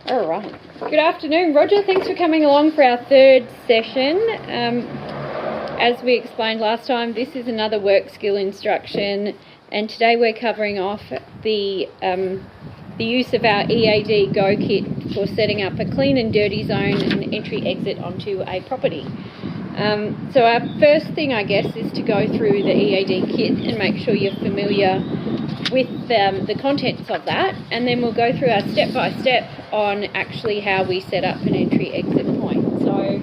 All right. Good afternoon, Roger. Thanks for coming along for our third session. As we explained last time, this is another work skill instruction, and today we're covering off the use of our EAD Go Kit for setting up a clean and dirty zone and entry-exit onto a property. So our first thing, I guess, is to go through the EAD kit and make sure you're familiar with the contents of that, and then we'll go through our step-by-step on actually how we set up an entry-exit point. So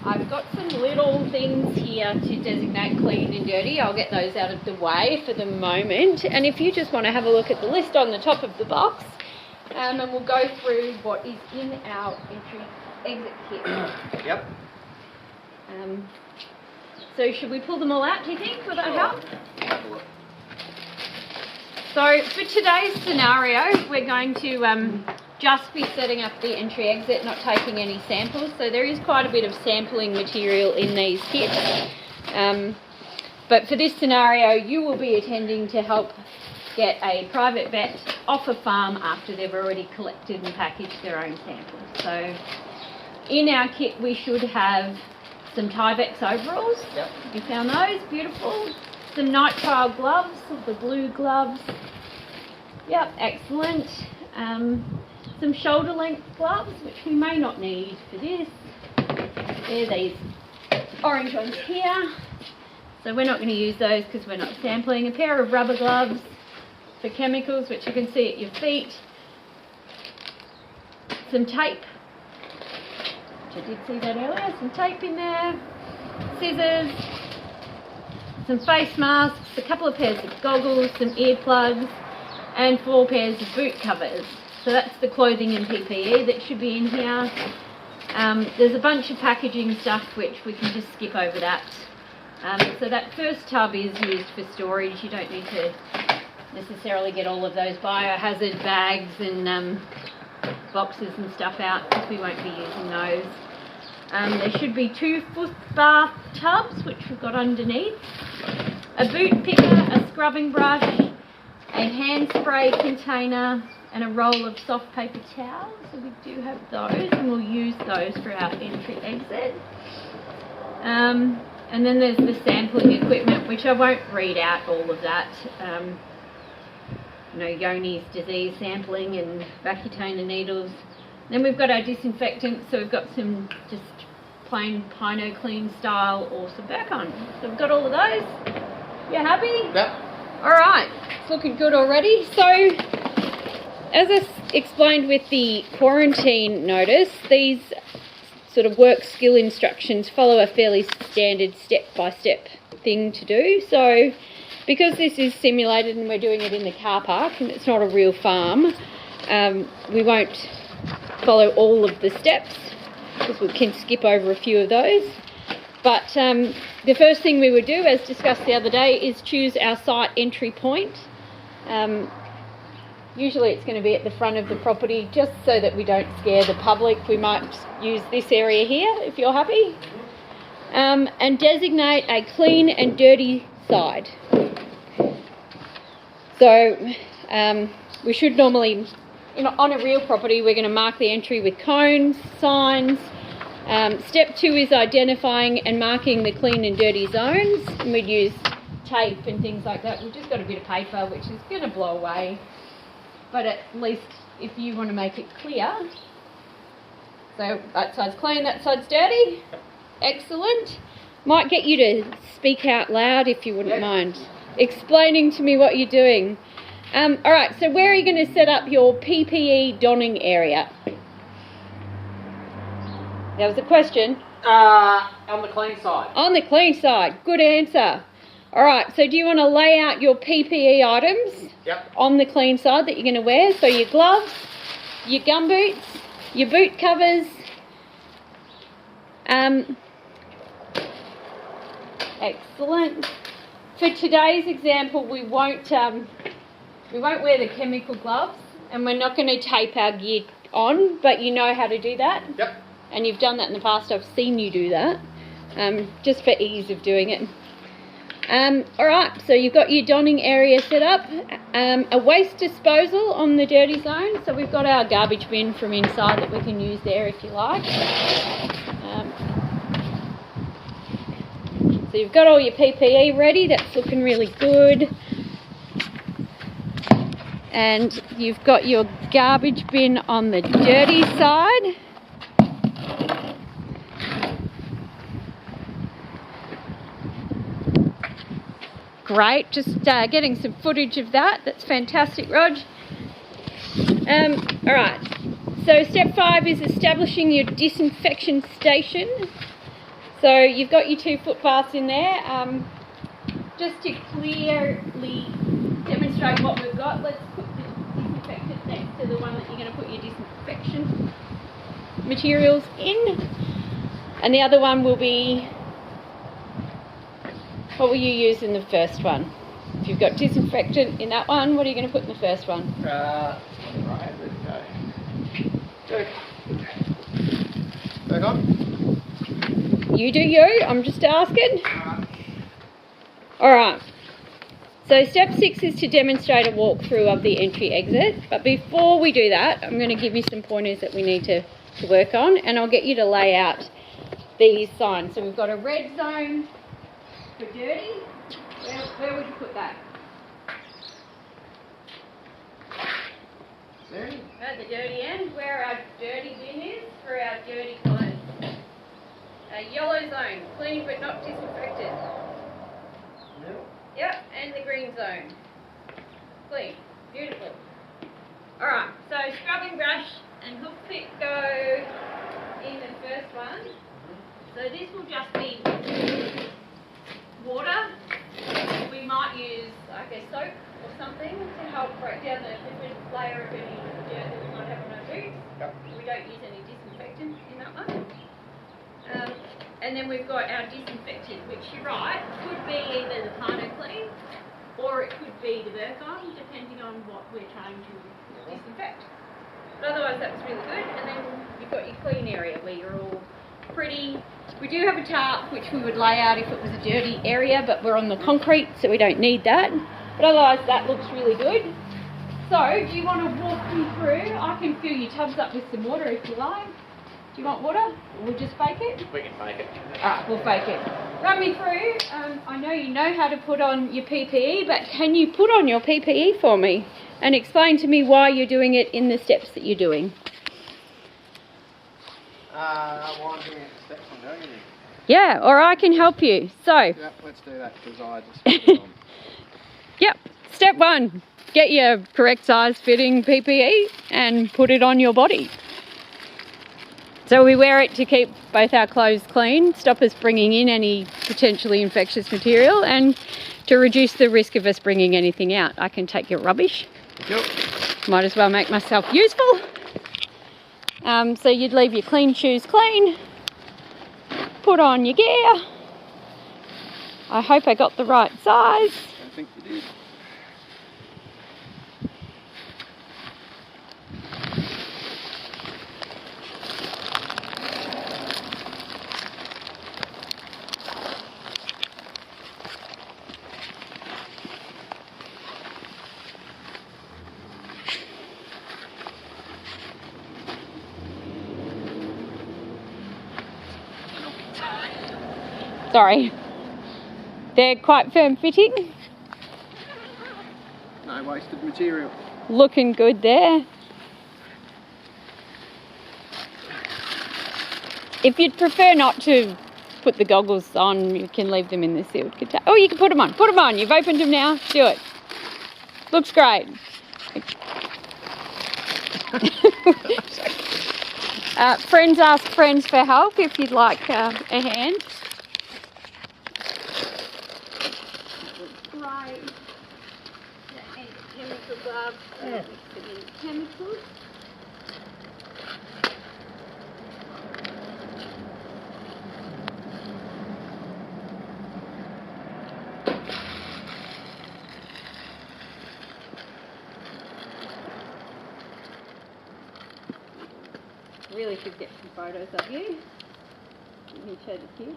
I've got some little things here to designate clean and dirty. I'll get those out of the way for the moment, and if you just want to have a look at the list on the top of the box, and we'll go through what is in our entry-exit kit. Yep. So should we pull them all out, do you think? Will that help? So for today's scenario, we're going to just be setting up the entry-exit, not taking any samples. So there is quite a bit of sampling material in these kits. But for this scenario, you will be attending to help get a private vet off a farm after they've already collected and packaged their own samples. So in our kit, we should have some Tyvek overalls. Yep. You found those? Beautiful. Some nitrile gloves, the blue gloves. Yep, excellent. Some shoulder length gloves, which we may not need for this. There are these orange ones here. So we're not going to use those because we're not sampling. A pair of rubber gloves for chemicals, which you can see at your feet. Some tape. I did see that earlier, some tape in there, scissors, some face masks, a couple of pairs of goggles, some earplugs, and 4 pairs of boot covers. So that's the clothing and PPE that should be in here. There's a bunch of packaging stuff which we can just skip over that. So that first tub is used for storage. You don't need to necessarily get all of those biohazard bags and boxes and stuff out because we won't be using those. There should be 2 foot bath tubs which we've got underneath, a boot picker, a scrubbing brush, a hand spray container, and a roll of soft paper towels. So we do have those, and we'll use those for our entry exit. And then there's the sampling equipment, which I won't read out all of that. Yoni's disease sampling and Vacutainer needles. Then we've got our disinfectants, so we've got some just plain Pino Clean style or some Burcon. So we've got all of those. You happy? Yep. Alright, it's looking good already. So, as I explained with the quarantine notice, these sort of work skill instructions follow a fairly standard step-by-step thing to do. So, because this is simulated and we're doing it in the car park and it's not a real farm, we won't follow all of the steps because we can skip over a few of those. But the first thing we would do, as discussed the other day, is choose our site entry point. Usually it's going to be at the front of the property just so that we don't scare the public. We might use this area here if you're happy. And designate a clean and dirty side. So we should normally, on a real property, we're going to mark the entry with cones, signs. Step 2 is identifying and marking the clean and dirty zones. And we'd use tape and things like that. We've just got a bit of paper, which is going to blow away. But at least if you want to make it clear. So that side's clean, that side's dirty. Excellent. Might get you to speak out loud if you wouldn't mind explaining to me what you're doing. Alright, so where are you going to set up your PPE donning area? That was a question. On the clean side. On the clean side. Good answer. Alright, so do you want to lay out your PPE items on the clean side that you're going to wear? So your gloves, your gumboots, your boot covers. Excellent. For today's example, we won't wear the chemical gloves, and we're not going to tape our gear on, but you know how to do that. Yep. And you've done that in the past. I've seen you do that, just for ease of doing it. Alright, so you've got your donning area set up, a waste disposal on the dirty zone, so we've got our garbage bin from inside that we can use there if you like. So you've got all your PPE ready, that's looking really good. And you've got your garbage bin on the dirty side. Great, just getting some footage of that. That's fantastic, Rog. Alright, so step 5 is establishing your disinfection station. So you've got your 2 foot baths in there. Just to clearly demonstrate what we've got, let's put the disinfectant next to the one that you're going to put your disinfection materials in. And the other one will be, what will you use in the first one? If you've got disinfectant in that one, what are you going to put in the first one? Right, let's go. Back on. You do you, I'm just asking. Alright, so step 6 is to demonstrate a walkthrough of the entry exit, but before we do that, I'm going to give you some pointers that we need to work on, and I'll get you to lay out these signs. So we've got a red zone for dirty. Where would you put that? Dirty? At the dirty end, where our dirty bin is for our dirty clothes. A yellow zone, clean but not disinfected. Yep, and the green zone. Clean. Beautiful. Alright, so scrubbing brush and hook pick go in the first one. So this will just be water. We might use like a soap or something to help break down the different layer of any dirt that we might have on our boots. Yep. We don't use any disinfectant in that one. And then we've got our disinfectant, which you're right, could be either the Pano Clean or it could be the Burcon, depending on what we're trying to disinfect. But otherwise that was really good. And then you've got your clean area where you're all pretty. We do have a tarp which we would lay out if it was a dirty area, but we're on the concrete so we don't need that. But otherwise that looks really good. So do you want to walk me through? I can fill your tubs up with some water if you like. Do you want water? Or we'll just fake it? We can fake it. Alright, we'll fake it. Run me through. I know you know how to put on your PPE, but can you put on your PPE for me? And explain to me why you're doing it in the steps that you're doing. Why I'm doing it the steps I'm doing it. Yeah, or I can help you. So, Yep, let's do that because I just put it on. yep, step 1. Get your correct size fitting PPE and put it on your body. So we wear it to keep both our clothes clean, stop us bringing in any potentially infectious material, and to reduce the risk of us bringing anything out. I can take your rubbish. Yep. Might as well make myself useful. So you'd leave your clean shoes clean, put on your gear. I hope I got the right size. I think you did. Sorry. They're quite firm fitting. No wasted material. Looking good there. If you'd prefer not to put the goggles on, you can leave them in the sealed container. Oh, you can put them on. Put them on. You've opened them now. Do it. Looks great. Friends ask friends for help if you'd like a hand. Right. Chemical gloves. Chemicals. Really should get some photos of you. Let me show this here.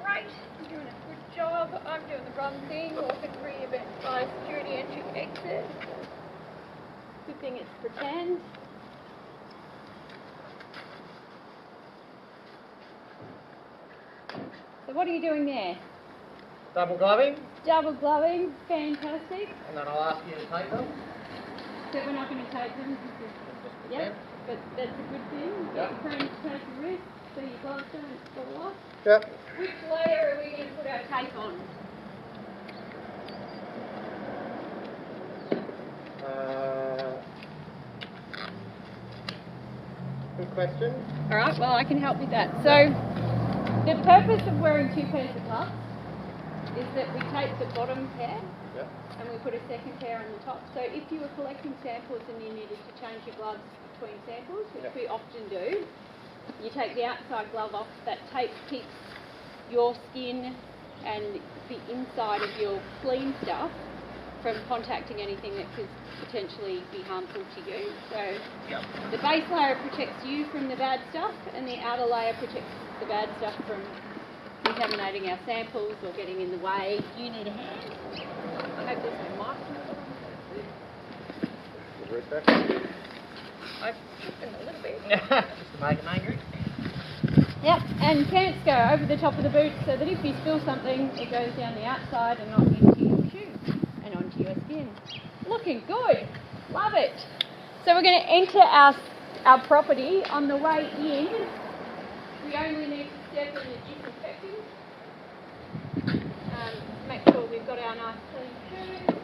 great. You're doing a good job. I'm doing the wrong thing. Walking through your fire security entry exit. Good thing it's pretend. So what are you doing there? Double gloving, Double gloving, fantastic. and then I'll ask you to take them. So we're not going to take them. Yep, but that's a good thing. Yep. You're trying to take a risk so your gloves don't fall off. Yep. Which layer are we going to put our tape on? Good question. Alright, well I can help with that. So, the purpose of wearing two pairs of gloves is that we tape the bottom pair Yep. and we put a second pair on the top. So if you were collecting samples and you needed to change your gloves between samples, which Yep. we often do, you take the outside glove off, that tape keeps your skin and the inside of your clean stuff from contacting anything that could potentially be harmful to you. So Yep. the base layer protects you from the bad stuff and the outer layer protects the bad stuff from contaminating our samples or getting in the way. Do you need a hand? I hope there's no mic. I've dripped a little bit. Just to make them angry. Yep, and pants go over the top of the boot so that if you spill something, it goes down the outside and not into your shoe and onto your skin. Looking good. Love it. So we're going to enter our property. On the way in, we only need to step in the disinfecting. Make sure we've got our nice clean shoes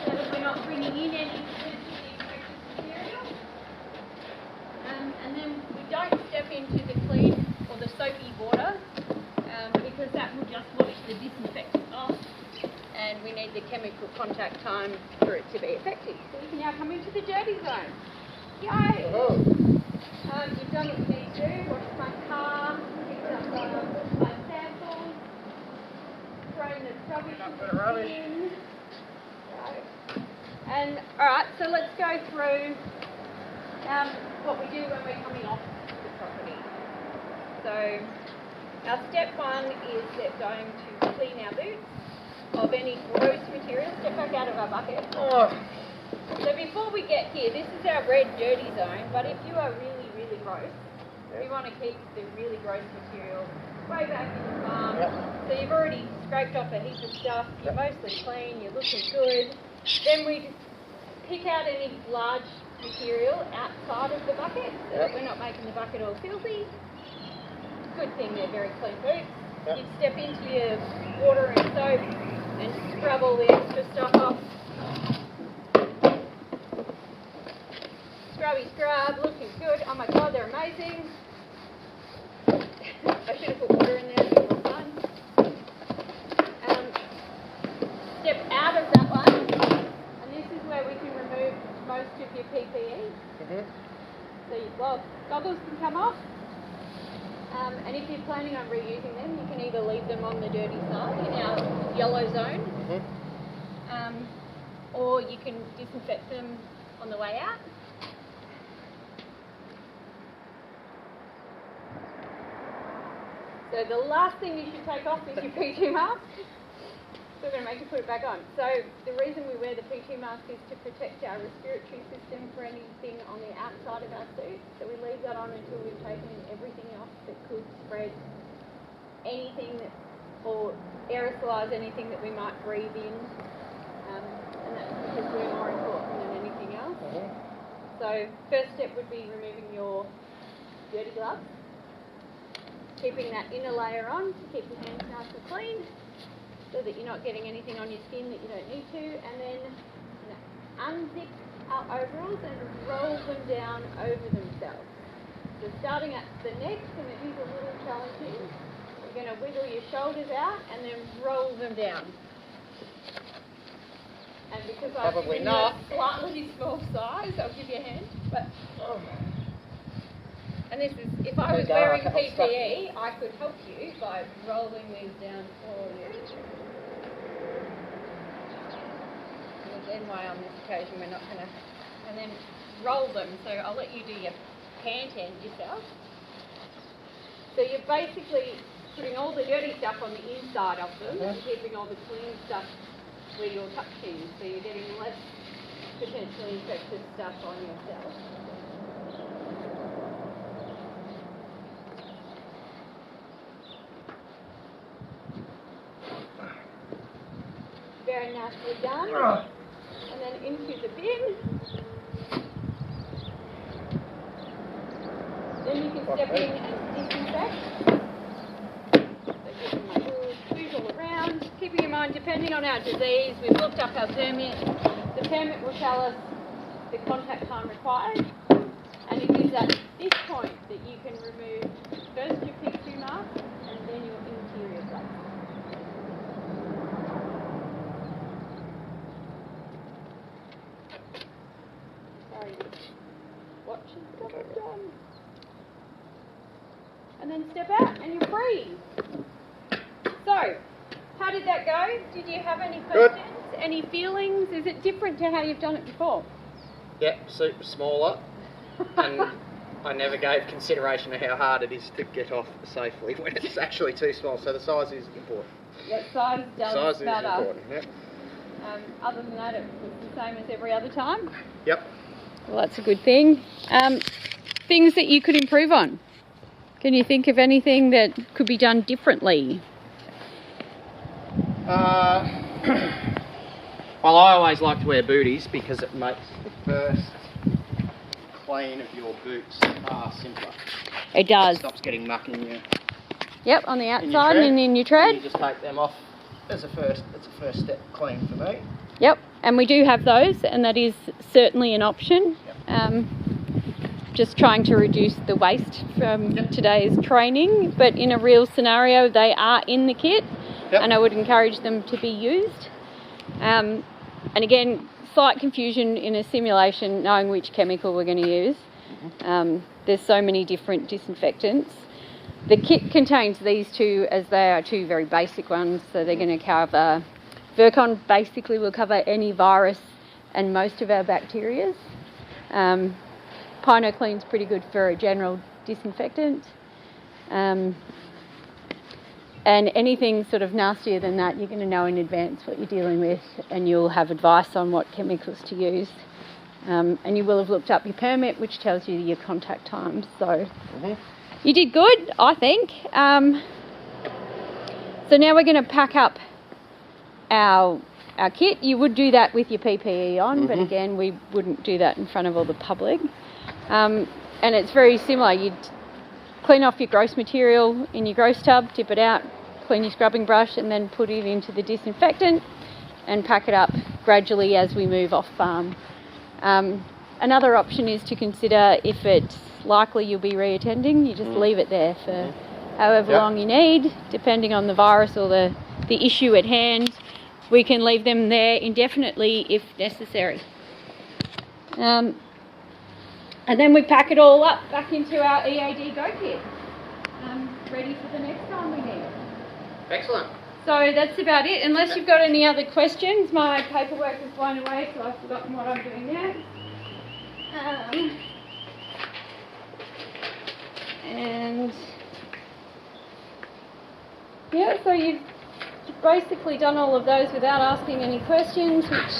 so that we're not bringing in any potentially infectious material. And then we don't step into the clean or the soapy water because that will just wash the disinfectant off and we need the chemical contact time for it to be effective. So you can now come into the dirty zone. Yay! Oh. You've done what you need to do, washed my car, picked up my samples, thrown the rubbish in. Right. And alright, so let's go through what we do when we're coming off the property. So our step one is that going to clean our boots of any gross material. Step back out of our bucket. Oh. So before we get here, this is our red dirty zone, but if you are really, really gross, we want to keep the really gross material way back in the farm. Yep. So you've already scraped off a heap of stuff, you're mostly clean, you're looking good. Then we pick out any large material outside of the bucket so that we're not making the bucket all filthy. Good thing they're very clean boots. Yep. You'd step into your water and soap and scrub all the extra stuff off. Scrubby scrub, looking good. Oh my god, they're amazing. I should have put water in there to be more fun. Step out of that one, and this is where we can remove most of your PPE. So your goggles can come off. And if you're planning on reusing them, you can either leave them on the dirty side in our yellow zone, or you can disinfect them on the way out. So the last thing you should take off is your P2 mask. So we're going to make you put it back on. So the reason we wear the P2 mask is to protect our respiratory system for anything on the outside of our suit. So we leave that on until we've taken everything off that could spread anything that, or aerosolise anything that we might breathe in. And that's because we're more important than anything else. So first step would be removing your dirty gloves. Keeping that inner layer on to keep your hands nice and clean so that you're not getting anything on your skin that you don't need to, and then unzip our overalls and roll them down over themselves. So starting at the neck, and it is a little challenging, you're going to wiggle your shoulders out and then roll them down. And because I've given you a slightly small size, I'll give you a hand. But and this is, if I was wearing PPE, I could help you by rolling these down for you. And anyway, on this occasion, we're not going to, and then roll them. So I'll let you do your pant end yourself. So you're basically putting all the dirty stuff on the inside of them and keeping all the clean stuff where you're touching, so you're getting less potentially infected stuff on yourself. Very nicely done. And then into the bin. Then you can step in and disinfect. So giving my little squeeze all around. Keeping in mind, depending on our disease, we've looked up our permit. The permit will tell us the contact time required. And it is at this point that you can remove first your P2 mask and then your interior gloves. Sorry, watch it done. And then step out and you're free. So, how did that go? Did you have any questions? Any feelings? Is it different to how you've done it before? Yep, super smaller. And I never gave consideration of how hard it is to get off safely when it's actually too small. So the size is important. Yeah, size does Size is matter. important, yep. Other than that, it was the same as every other time. Yep. Well, that's a good thing. Things that you could improve on. Can you think of anything that could be done differently? Well, I always like to wear booties because it makes the first clean of your boots far simpler. It does. It stops getting muck in your Yep, on the your outside tread. and in your tread. And you just take them off as a first. It's a first step clean for me. Yep, and we do have those, and that is certainly an option. Yep. Just trying to reduce the waste from today's training, but in a real scenario, they are in the kit, and I would encourage them to be used. And again, slight confusion in a simulation knowing which chemical we're going to use. There's so many different disinfectants. The kit contains these two, as they are two very basic ones, so they're going to cover, Virkon basically will cover any virus and most of our bacterias. PinoClean's pretty good for a general disinfectant. And anything sort of nastier than that, you're going to know in advance what you're dealing with, and you'll have advice on what chemicals to use. And you will have looked up your permit, which tells you your contact times. So you did good, I think. So now we're going to pack up our kit. You would do that with your PPE on, but again, we wouldn't do that in front of all the public. And it's very similar. You'd clean off your gross material in your gross tub, tip it out, clean your scrubbing brush, and then put it into the disinfectant and pack it up gradually as we move off farm. Another option is to consider, if it's likely you'll be reattending, you just leave it there for however long you need, depending on the virus or the issue at hand. We can leave them there indefinitely if necessary. And then we pack it all up back into our EAD Go Kit, ready for the next time we need it. Excellent. So that's about it. Unless you've got any other questions, my paperwork has blown away, so I've forgotten what I'm doing now. And yeah, so you've basically done all of those without asking any questions, which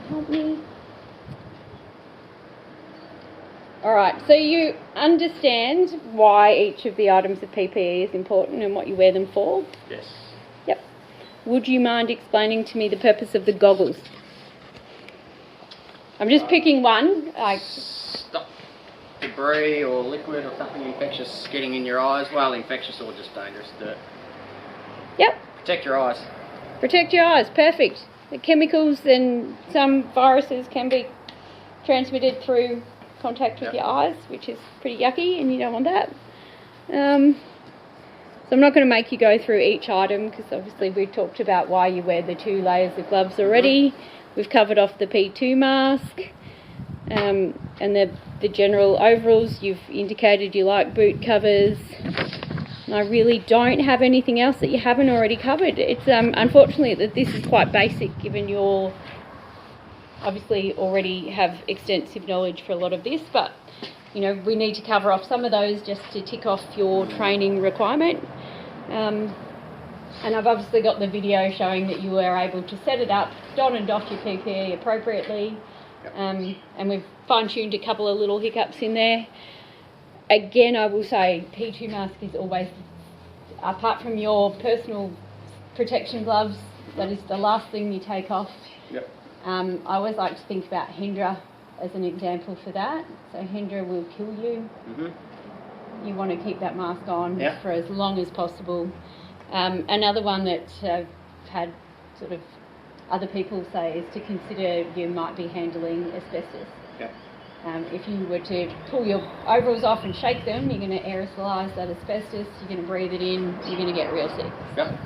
helped me. Alright, so you understand why each of the items of PPE is important and what you wear them for? Yes. Yep. Would you mind explaining to me the purpose of the goggles? I'm just picking one. Stop debris or liquid or something infectious getting in your eyes. Well, infectious or just dangerous dirt. Yep. Protect your eyes. Protect your eyes, perfect. The chemicals and some viruses can be transmitted through contact with your eyes, which is pretty yucky, and you don't want that. So I'm not going to make you go through each item, because obviously we've talked about why you wear the 2 layers of gloves already. We've covered off the P2 mask, and the general overalls. You've indicated you like boot covers. And I really don't have anything else that you haven't already covered. It's unfortunately that this is quite basic, given you're obviously already have extensive knowledge for a lot of this, but you know, we need to cover off some of those just to tick off your training requirement. And I've obviously got the video showing that you were able to set it up, don and doff your PPE appropriately. Yep. And we've fine-tuned a couple of little hiccups in there. Again, I will say P2 mask is always, apart from your personal protection gloves, that is the last thing you take off. Yep. I always like to think about Hendra as an example for that. So Hendra will kill you. Mm-hmm. You want to keep that mask on Yeah. for as long as possible. Another one that I've had sort of other people say is to consider you might be handling asbestos. Yep. If you were to pull your overalls off and shake them, you're going to aerosolise that asbestos, you're going to breathe it in, you're going to get real sick. Yep.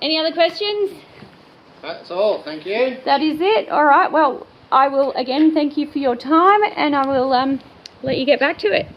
Any other questions? That's all. Thank you. That is it. All right. Well, I will again thank you for your time, and I will let you get back to it.